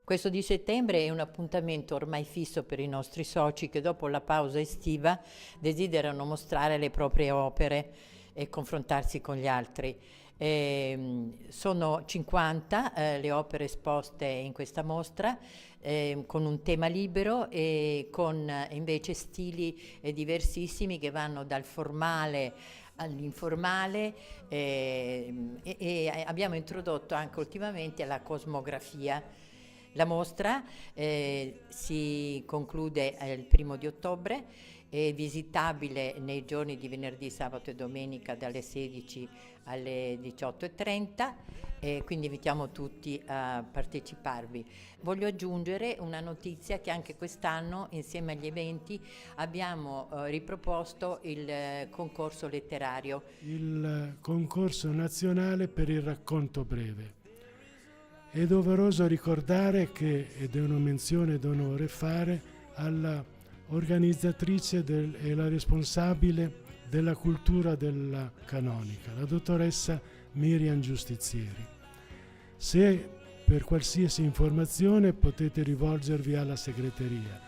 Questo di settembre è un appuntamento ormai fisso per i nostri soci che dopo la pausa estiva desiderano mostrare le proprie opere e confrontarsi con gli altri. Sono 50 le opere esposte in questa mostra, con un tema libero e con invece stili diversissimi che vanno dal formale all'informale, e abbiamo introdotto anche ultimamente la cosmografia. La mostra si conclude il 1° di ottobre, è visitabile nei giorni di venerdì, sabato e domenica dalle 16 alle 18:30, e quindi invitiamo tutti a parteciparvi. Voglio aggiungere una notizia che anche quest'anno, insieme agli eventi, abbiamo riproposto il concorso letterario. Il concorso nazionale per il racconto breve. È doveroso ricordare che, ed è una menzione d'onore fare, alla organizzatrice e la responsabile della cultura della canonica, la dottoressa Miriam Giustizieri. Se per qualsiasi informazione potete rivolgervi alla segreteria